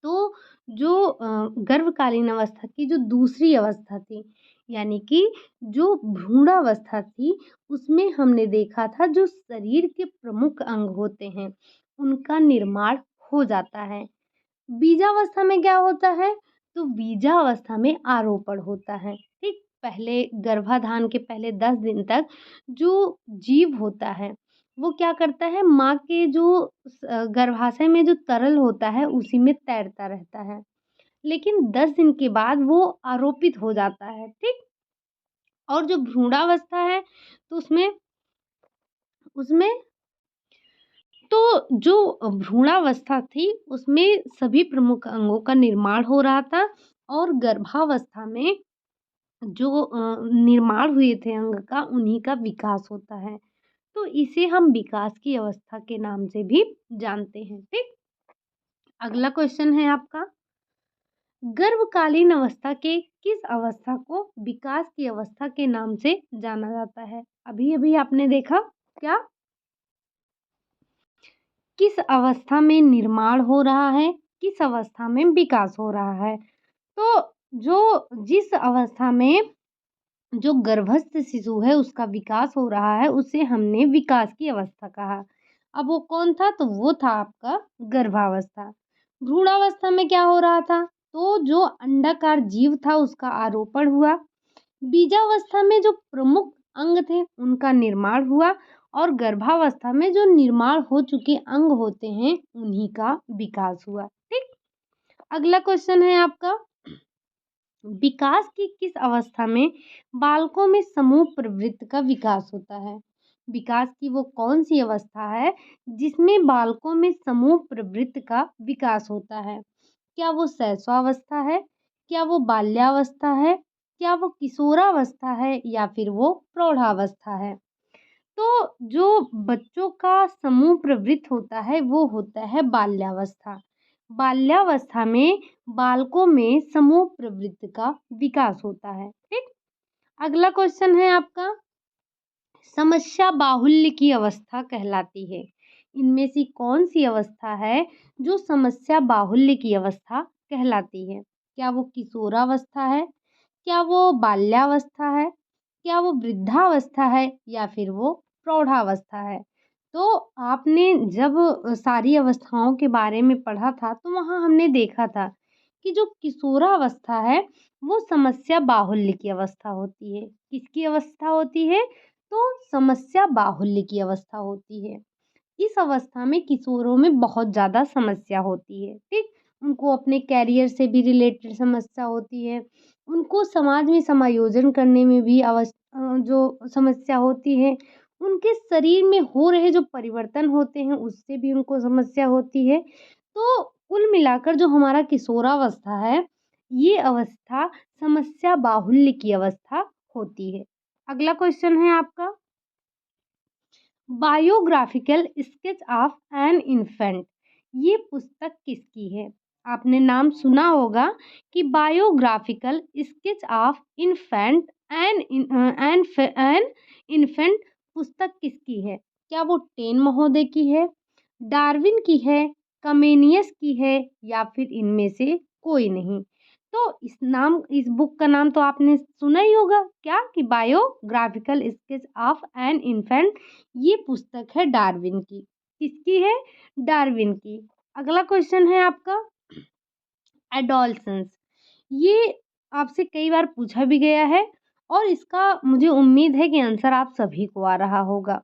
तो जो गर्भकालीन अवस्था की जो दूसरी अवस्था थी, यानी कि जो भ्रूणावस्था थी, उसमें हमने देखा था जो शरीर के प्रमुख अंग होते हैं, उनका निर्माण हो जाता है। बीजावस्था में क्या होता है? तो बीजावस्था में आरोपण होता है, ठीक? पहले गर्भाधान के पहले 10 दिन तक जो जीव होता है, वो क्या करता है, माँ के जो गर्भाशय में जो तरल होता है, उसी में तैरता रहता है। लेकिन 10 दिन के बाद वो आरोपित हो जाता है, ठीक? और जो भ्रूणावस्था है, तो उसमें उसमें तो जो भ्रूणावस्था थी, उसमें सभी प्रमुख अंगों का निर्माण हो रहा था और गर्भावस्था में जो निर्माण हुए थे अंग का, उन्हीं का विकास होता है। तो इसे हम विकास की अवस्था के नाम से भी जानते हैं, ठीक? अगला क्वेश्चन है आपका, गर्भकालीन अवस्था के किस अवस्था को विकास की अवस्था के नाम से जाना जाता है? अभी-अभी आपने देखा क्या? किस अवस्था में निर्माण हो रहा है, किस अवस्था में विकास हो रहा है। तो जिस अवस्था में जो गर्भस्थ शिशु है उसका विकास हो रहा है उसे हमने विकास की अवस्था कहा। अब वो कौन था? तो वो था आपका गर्भावस्था। भ्रूणावस्था में क्या हो रहा था? तो जो अंडाकार जीव था उसका आरोपण हुआ। बीजावस्था में जो प्रमुख अंग थे उनका निर्माण हुआ और गर्भावस्था में जो निर्माण हो चुके अंग होते हैं उन्हीं का विकास हुआ। ठीक। अगला क्वेश्चन है आपका, विकास की किस अवस्था में बालकों में समूह प्रवृत्ति का विकास होता है? विकास की वो कौन सी अवस्था है जिसमें बालकों में समूह प्रवृत्ति का विकास होता है? क्या वो शैशवावस्था है? क्या वो बाल्यावस्था है? क्या वो किशोरावस्था है या फिर वो प्रौढ़ावस्था है? तो जो बच्चों का समूह प्रवृत्त होता है वो होता है बाल्यावस्था। बाल्यावस्था में बालकों में समूह प्रवृत्ति का विकास होता है। ठीक। अगला क्वेश्चन है आपका, समस्या बाहुल्य की अवस्था कहलाती है। इनमें से कौन सी अवस्था है जो समस्या बाहुल्य की अवस्था कहलाती है? क्या वो किशोरावस्था है? क्या वो बाल्यावस्था है? क्या वो वृद्धावस्था है या फिर वो प्रौढ़ावस्था है? तो आपने जब सारी अवस्थाओं के बारे में पढ़ा था तो वहाँ हमने देखा था कि जो किशोरावस्था है वो समस्या बाहुल्य की अवस्था होती है। किसकी अवस्था होती है? तो समस्या बाहुल्य की अवस्था होती है। इस अवस्था में किशोरों में बहुत ज़्यादा समस्या होती है। ठीक। उनको अपने कैरियर से भी रिलेटेड समस्या होती है। उनको समाज में समायोजन करने में भी जो समस्या होती है। उनके शरीर में हो रहे जो परिवर्तन होते हैं उससे भी उनको समस्या होती है। तो कुल मिलाकर जो हमारा किशोरावस्था है ये अवस्था समस्या बाहुल्य की अवस्था होती है। अगला क्वेश्चन है आपका, biographical sketch of an infant, ये पुस्तक किसकी है? आपने नाम सुना होगा कि biographical sketch of infant an infant पुस्तक किसकी है? क्या वो टेन महोदय की है, डार्विन की है, कमेनियस की है या फिर इनमें से कोई नहीं? तो इस बुक का नाम तो आपने सुना ही होगा, क्या कि biographical sketch of an infant. ये पुस्तक है डार्विन की। किसकी है? डार्विन की। अगला क्वेश्चन है आपका, एडोलसेंस, ये आपसे कई बार पूछा भी गया है और इसका मुझे उम्मीद है कि आंसर आप सभी को आ रहा होगा।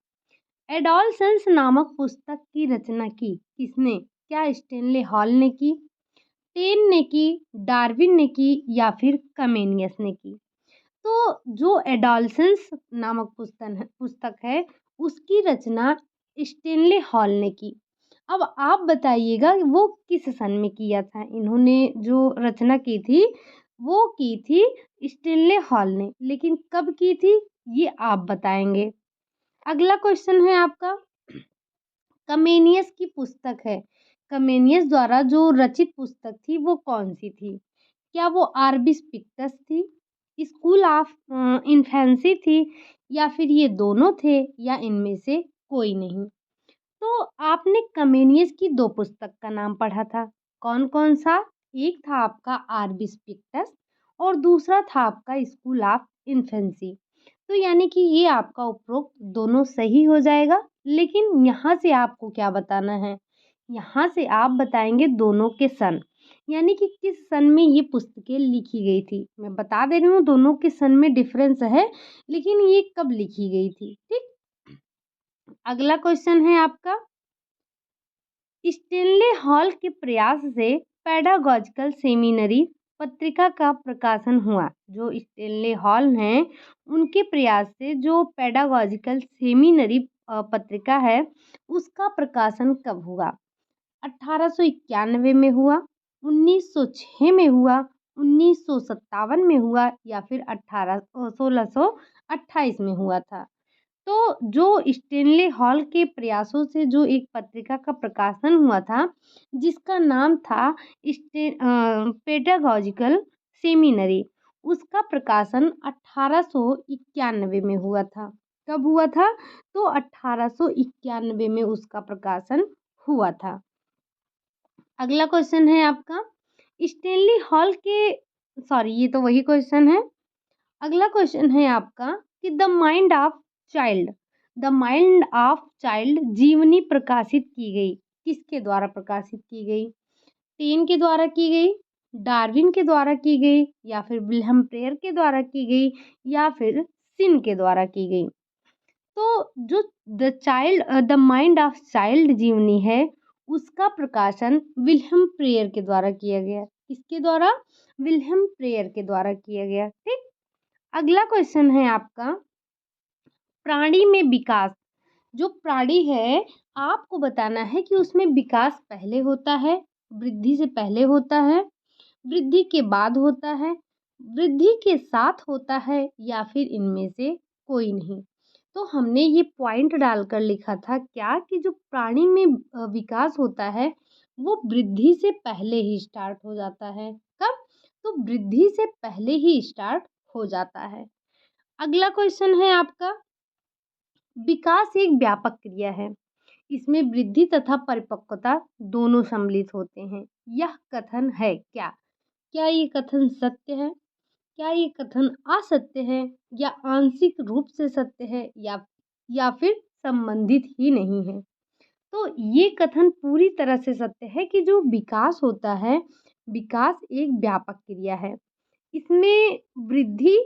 एडोलसेंस नामक पुस्तक की रचना की किसने? क्या स्टेनले हॉल ने की, टेन ने की, डार्विन ने की या फिर कमेनियस ने की? तो जो एडोलसेंस नामक पुस्तक है उसकी रचना स्टेनले हॉल ने की। अब आप बताइएगा कि वो किस सन में किया था? इन्होंने जो रचना की थी वो की थी स्टेनले हॉल ने, लेकिन कब की थी ये आप बताएंगे। अगला क्वेश्चन है आपका, कमेनियस की पुस्तक है, कमेनियस द्वारा जो रचित पुस्तक थी वो कौन सी थी? क्या वो आर्बिस पिक्टस थी, स्कूल ऑफ इन्फेंसी थी या फिर ये दोनों थे या इनमें से कोई नहीं? तो आपने कमेनियस की दो पुस्तक का नाम पढ़ा था, कौन कौन सा? एक था आपका आर्बिस पिक्टस और दूसरा था आपका स्कूल ऑफ इन्फेंसी। तो यानी कि ये आपका उपरोक्त दोनों सही हो जाएगा, लेकिन यहाँ से आपको क्या बताना है? यहाँ से आप बताएंगे दोनों के सन, यानी कि किस सन में ये पुस्तकें लिखी गई थी। मैं बता दे रही हूँ दोनों के सन में डिफरेंस है, लेकिन ये कब लिखी गई थी। ठीक। अगला क्वेश्चन है आपका, स्टेनले हॉल के प्रयास से पेडागॉजिकल सेमिनरी पत्रिका का प्रकाशन हुआ। जो स्टेनले हॉल हैं उनके प्रयास से जो पेडागॉजिकल सेमिनरी पत्रिका है उसका प्रकाशन कब हुआ? 1891 में हुआ, 1906 में हुआ, 1957 में हुआ या फिर 1628 में हुआ था? तो जो स्टेनले हॉल के प्रयासों से जो एक पत्रिका का प्रकाशन हुआ था जिसका नाम था पेडागॉजिकल सेमिनरी, उसका प्रकाशन 1891 में हुआ था। कब हुआ था? तो 1891 में उसका प्रकाशन हुआ था। अगला क्वेश्चन है आपका स्टेनली हॉल के सॉरी ये तो वही क्वेश्चन है। अगला क्वेश्चन है आपका कि द माइंड ऑफ चाइल्ड जीवनी प्रकाशित की गई, किसके द्वारा प्रकाशित की गई? टेन के द्वारा की गई, डार्विन के द्वारा की गई, या फिर विल्हम प्रेयर के द्वारा की गई, या फिर सिन के द्वारा की गई? तो जो द माइंड ऑफ चाइल्ड जीवनी है उसका प्रकाशन विल्हम प्रेयर के द्वारा किया गया। किसके द्वारा? विल्हम प्रेयर के द्वारा किया गया। ठीक। अगला क्वेश्चन है आपका प्राणी में विकास। जो प्राणी है आपको बताना है कि उसमें विकास पहले होता है, वृद्धि से पहले होता है, वृद्धि के बाद होता है, वृद्धि के साथ होता है, या फिर इनमें से कोई नहीं। तो हमने ये पॉइंट डालकर लिखा था क्या कि जो प्राणी में विकास होता है वो वृद्धि से पहले ही स्टार्ट हो जाता है। कब? तो वृद्धि से पहले ही स्टार्ट हो जाता है। अगला क्वेश्चन है आपका विकास एक व्यापक क्रिया है, इसमें वृद्धि तथा परिपक्वता दोनों सम्मिलित होते हैं। यह कथन है क्या? क्या ये कथन सत्य है? क्या ये कथन असत्य है, या आंशिक रूप से सत्य है, या फिर संबंधित ही नहीं है? तो ये कथन पूरी तरह से सत्य है कि जो विकास होता है, विकास एक व्यापक क्रिया है। इसमें वृद्धि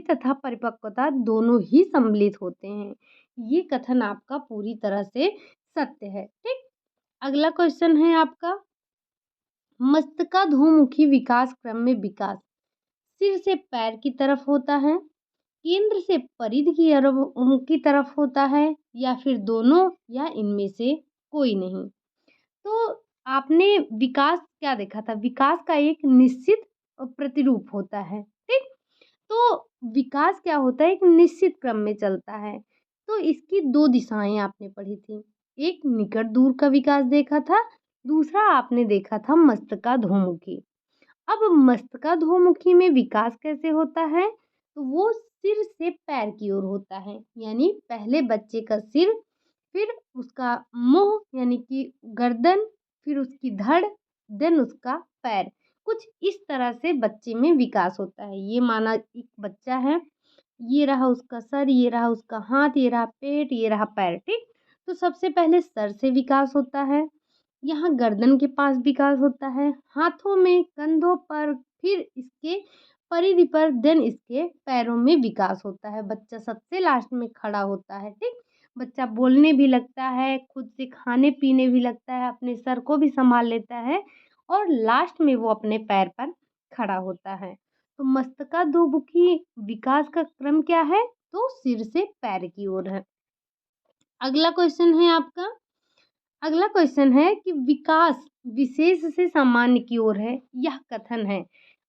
तथा परिपक्वता दोनों ही सम्मिलित होते हैं। ये कथन आपका पूरी तरह से सत्य है। ठीक। अगला क्वेश्चन है आपका मस्तकाधोमुखी विकास क्रम में विकास सिर से पैर की तरफ होता है, केंद्र से परिधि की तरफ होता है, या फिर दोनों, या इनमें से कोई नहीं? तो आपने विकास क्या देखा था? विकास का एक निश्चित प्रतिरूप होता है। ठीक। तो विकास क्या होता है? एक निश्चित क्रम में चलता है। तो इसकी दो दिशाएं आपने पढ़ी थी, एक निकट दूर का विकास देखा था, दूसरा आपने देखा था मस्तकाधोमुखी। अब मस्तकाधोमुखी में विकास कैसे होता है? तो वो सिर से पैर की ओर होता है, यानी पहले बच्चे का सिर, फिर उसका मुंह यानी कि गर्दन, फिर उसकी धड़, देन उसका पैर। कुछ इस तरह से बच्चे में विकास होता है। ये माना एक बच्चा है, ये रहा उसका सर, ये रहा उसका हाथ, ये रहा पेट, ये रहा पैर। ठीक। तो सबसे पहले सर से विकास होता है, यहाँ गर्दन के पास विकास होता है, हाथों में, कंधों पर, फिर इसके परिधि पर, देन इसके पैरों में विकास होता है। बच्चा सबसे लास्ट में खड़ा होता है। ठीक। बच्चा बोलने भी लगता है, खुद से खाने पीने भी लगता है, अपने सर को भी संभाल लेता है, और लास्ट में वो अपने पैर पर खड़ा होता है। तो मस्तकाधोमुखी विकास का क्रम क्या है? तो सिर से पैर की ओर है। अगला क्वेश्चन है आपका अगला क्वेश्चन है कि विकास विशेष से सामान्य की ओर है, यह कथन है।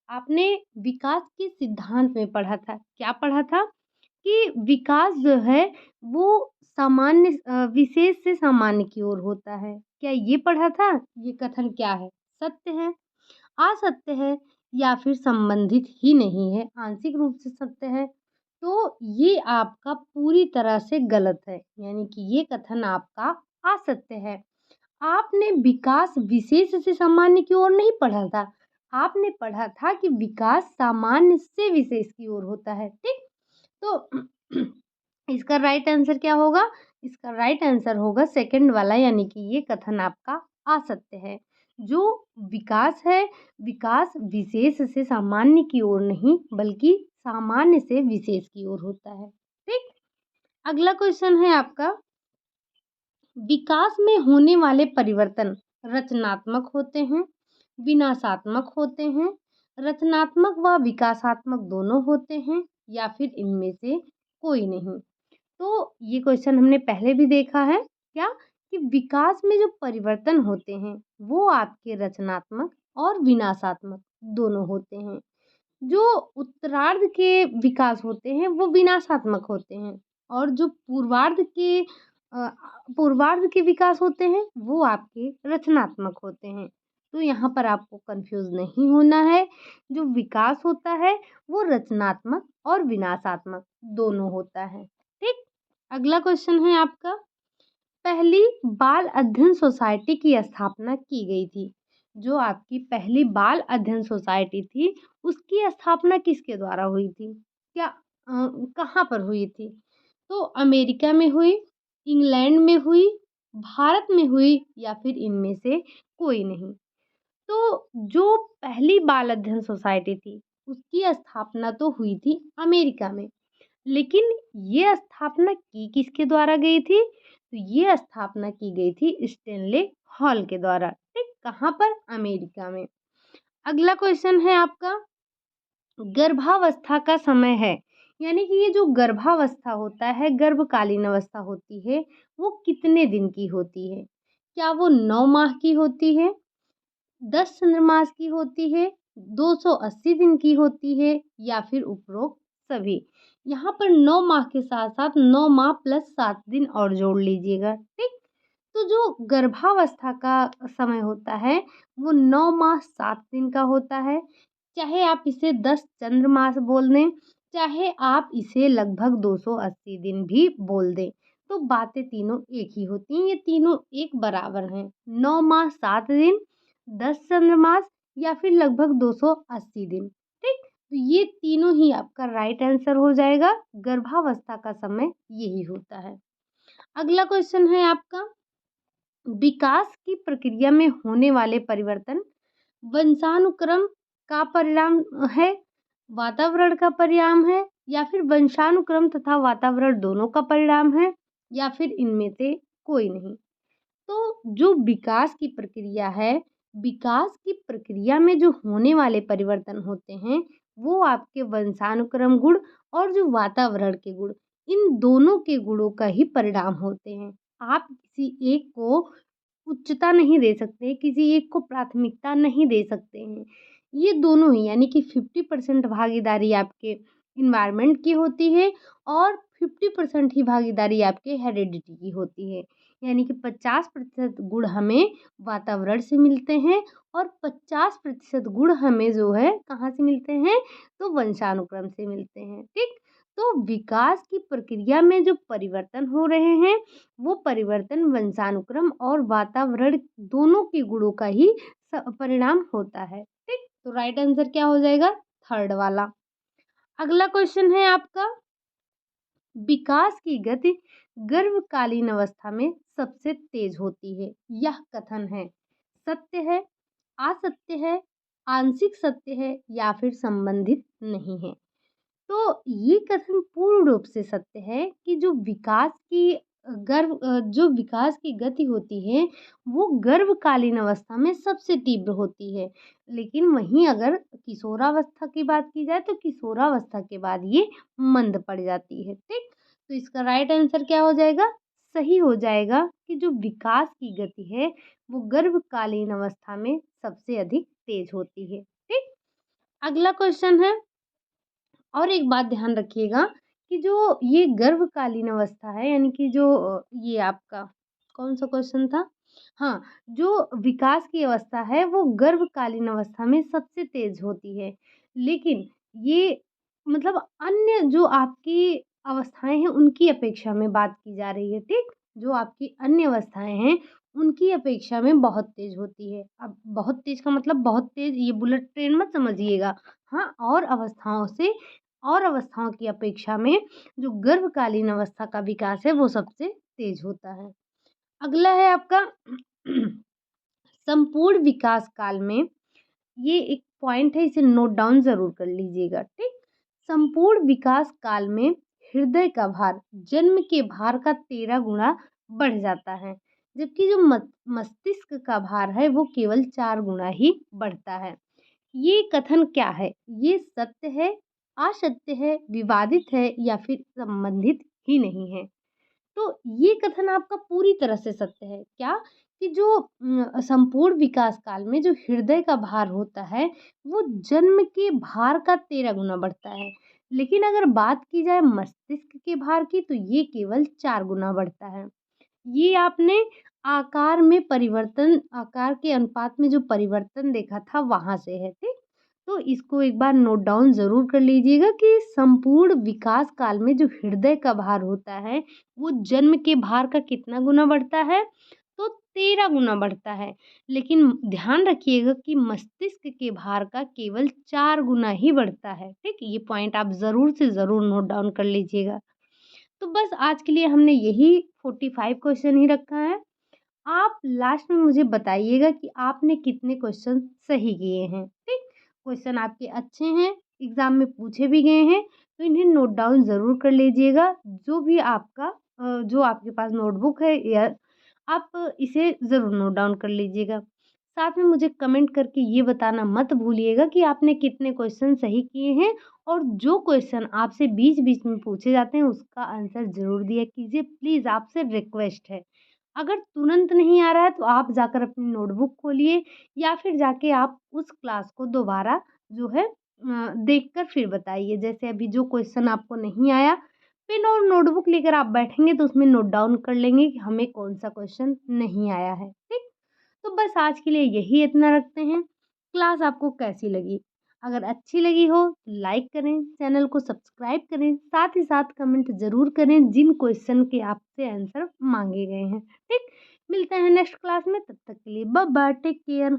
आपने विकास के सिद्धांत में पढ़ा था, क्या पढ़ा था? कि विकास जो है वो विशेष से सामान्य की ओर होता है। क्या ये पढ़ा था? ये कथन क्या है? सत्य है, असत्य है, या फिर संबंधित ही नहीं है, आंशिक रूप से सत्य है? तो ये आपका पूरी तरह से गलत है, यानी कि ये कथन आपका असत्य है। आपने विकास विशेष से सामान्य की ओर नहीं पढ़ा था, आपने पढ़ा था कि विकास सामान्य से विशेष की ओर होता है। ठीक। तो इसका राइट आंसर क्या होगा? इसका राइट आंसर होगा सेकंड वाला, यानी कि ये कथन आपका असत्य है। जो विकास है, विकास विशेष से सामान्य की ओर नहीं बल्कि सामान्य से विशेष की ओर होता है। ठीक। अगला क्वेश्चन है आपका विकास में होने वाले परिवर्तन रचनात्मक होते हैं, विनाशात्मक होते हैं, रचनात्मक व विकासात्मक दोनों होते हैं, या फिर इनमें से कोई नहीं? तो ये क्वेश्चन हमने पहले भी देखा है क्या कि विकास में जो परिवर्तन होते हैं वो आपके रचनात्मक और विनाशात्मक दोनों होते हैं। जो उत्तरार्ध के विकास होते हैं वो विनाशात्मक होते हैं, और जो अ, पूर्वार्ध के विकास होते हैं वो आपके रचनात्मक होते हैं। तो यहाँ पर आपको कंफ्यूज नहीं होना है, जो विकास होता है वो रचनात्मक और विनाशात्मक दोनों होता है। ठीक। अगला क्वेश्चन है आपका पहली बाल अध्ययन सोसाइटी की स्थापना की गई थी? जो आपकी पहली बाल अध्ययन सोसाइटी थी, उसकी स्थापना किसके द्वारा हुई थी? कहाँ पर हुई थी? तो अमेरिका में हुई, इंग्लैंड में हुई, भारत में हुई या फिर इनमें से कोई नहीं। तो जो पहली बाल अध्ययन सोसाइटी थी, उसकी स्थापना तो हुई थी अमेरिका में, लेकिन ये स्थापना की किसके द्वारा गई थी? तो ये स्थापना की गई थी स्टेनले हॉल के द्वारा। ठीक, कहाँ पर? अमेरिका में। अगला क्वेश्चन है आपका, गर्भावस्था का समय है, यानी कि ये जो गर्भावस्था होता है, गर्भकालीन अवस्था होती है, वो कितने दिन की होती है? क्या वो 9 माह की होती है, 10 चंद्रमास की होती है, 280 दिन की होती है या फिर उपरोक्त सभी? यहाँ पर 9 माह के साथ-साथ 9 माह प्लस 7 दिन और जोड़ लीजिएगा, ठीक? तो जो गर्भावस्था का समय होता है, वो 9 माह 7 दिन का होता है। चाहे आप इसे 10 चंद्रमास बोल दें, चाहे आप इसे लगभग 280 दिन भी बोल दें, तो बातें तीनों एक ही होती हैं, ये तीनों एक बराबर हैं। 9 माह 7 दिन, 10 चंद्रमास या फिर लगभग 280 दिन, ठीक? तो ये तीनों ही आपका राइट आंसर हो जाएगा। गर्भावस्था का समय यही होता है। अगला क्वेश्चन है आपका, विकास की प्रक्रिया में होने वाले परिवर्तन वंशानुक्रम का परिणाम है, वातावरण का परिणाम है या फिर वंशानुक्रम तथा वातावरण दोनों का परिणाम है या फिर इनमें से कोई नहीं? तो जो विकास की प्रक्रिया है, विकास की प्रक्रिया में जो होने वाले परिवर्तन होते हैं, वो आपके वंशानुक्रम गुण और जो वातावरण के गुण, इन दोनों के गुणों का ही परिणाम होते हैं। आप किसी एक को उच्चता नहीं दे सकते, किसी एक को प्राथमिकता नहीं दे सकते हैं। ये दोनों ही, यानी कि 50% भागीदारी आपके एनवायरनमेंट की होती है और 50% ही भागीदारी आपके हेरेडिटी की होती है। यानी कि 50% गुण हमें वातावरण से मिलते हैं और 50% गुण हमें जो है कहाँ से मिलते हैं? तो वंशानुक्रम से मिलते हैं, ठीक? तो विकास की प्रक्रिया में जो परिवर्तन हो रहे हैं, वो परिवर्तन वंशानुक्रम और वातावरण दोनों के गुणों का ही परिणाम होता है, ठीक? तो राइट आंसर क्या हो जाएगा? थर्ड वाला। अगला क्वेश्चन है आपका, विकास की गति गर्भकालीन अवस्था में सबसे तेज होती है, यह कथन है सत्य है, असत्य है, आंशिक सत्य है या फिर संबंधित नहीं है? तो ये कथन पूर्ण रूप से सत्य है कि जो विकास की गति होती है, वो गर्भकालीन अवस्था में सबसे तीव्र होती है। लेकिन वहीं अगर किशोरावस्था की बात की जाए, तो किशोरावस्था के बाद ये मंद पड़ जाती है, ठीक? तो इसका राइट आंसर क्या हो जाएगा? सही हो जाएगा कि जो विकास की गति है, वो गर्भकालीन अवस्था में सबसे अधिक तेज होती है, ठीक? अगला क्वेश्चन है, और एक बात ध्यान रखिएगा कि जो ये गर्भकालीन अवस्था है, यानी कि जो ये आपका कौन-सा क्वेश्चन था? हाँ, जो विकास की अवस्था है, वो गर्भकालीन अवस्था में सबसे तेज़ होती है। लेकिन ये मतलब अन्य जो आपकी अवस्थाएँ हैं, उनकी अपेक्षा में बात की जा रही है, ठीक? जो आपकी अन्य अवस्थाएँ हैं, उनकी अपेक्षा में बहुत तेज़ होती है। अब बहुत तेज़ का मतलब बहुत तेज़ ये बुलेट ट्रेन मत समझिएगा। हाँ, और अवस्थाओं की अपेक्षा में जो गर्भकालीन अवस्था का विकास है, वो सबसे तेज होता है। अगला है आपका संपूर्ण विकास काल में, ये एक पॉइंट है, इसे नोट डाउन ज़रूर कर लीजिएगा, ठीक? संपूर्ण विकास काल में हृदय का भार जन्म के भार का 13 गुना बढ़ जाता है, जबकि जो मस्तिष्क का भार है, वो केवल 4 गुना ही बढ़ता है। ये कथन क्या है? ये सत्य है, असत्य है, विवादित है या फिर संबंधित ही नहीं है? तो ये कथन आपका पूरी तरह से सत्य है। क्या? कि जो संपूर्ण विकास काल में जो हृदय का भार होता है, वो जन्म के भार का 13 गुना बढ़ता है। लेकिन अगर बात की जाए मस्तिष्क के भार की, तो ये केवल 4 गुना बढ़ता है। ये आपने आकार के अनुपात में जो परिवर्तन देखा था, वहाँ से है, ठीक? तो इसको एक बार नोट डाउन ज़रूर कर लीजिएगा कि संपूर्ण विकास काल में जो हृदय का भार होता है, वो जन्म के भार का कितना गुना बढ़ता है? तो 13 गुना बढ़ता है। लेकिन ध्यान रखिएगा कि मस्तिष्क के भार का केवल 4 गुना ही बढ़ता है, ठीक? ये पॉइंट आप ज़रूर से ज़रूर नोट डाउन कर लीजिएगा। तो बस आज के लिए हमने यही 45 क्वेश्चन ही रखा है। आप लास्ट में मुझे बताइएगा कि आपने कितने क्वेश्चन सही किए हैं, ठीक? क्वेश्चन आपके अच्छे हैं, एग्ज़ाम में पूछे भी गए हैं, तो इन्हें नोट डाउन ज़रूर कर लीजिएगा। जो भी आपका जो आपके पास नोटबुक है या आप इसे ज़रूर नोट डाउन कर लीजिएगा। साथ में मुझे कमेंट करके ये बताना मत भूलिएगा कि आपने कितने क्वेश्चन सही किए हैं और जो क्वेश्चन आपसे बीच-बीच में पूछे जाते हैं उसका आंसर ज़रूर दिया कीजिए। प्लीज़ आपसे रिक्वेस्ट है। अगर तुरंत नहीं आ रहा है तो आप जाकर अपनी नोटबुक खोलिए या फिर जाके आप उस क्लास को दोबारा जो है देखकर फिर बताइए। जैसे अभी जो क्वेश्चन आपको नहीं आया, पेन और नोटबुक लेकर आप बैठेंगे तो उसमें नोट डाउन कर लेंगे कि हमें कौन-सा क्वेश्चन नहीं आया है, ठीक? तो बस आज के लिए यही इतना रखते हैं। क्लास आपको कैसी लगी? अगर अच्छी लगी हो तो लाइक करें, चैनल को सब्सक्राइब करें, साथ ही साथ कमेंट ज़रूर करें जिन क्वेश्चन के आपसे आंसर माँगे गए हैं, ठीक? मिलते हैं नेक्स्ट क्लास में, तब तक के लिए बाय बाय, टेक केयर।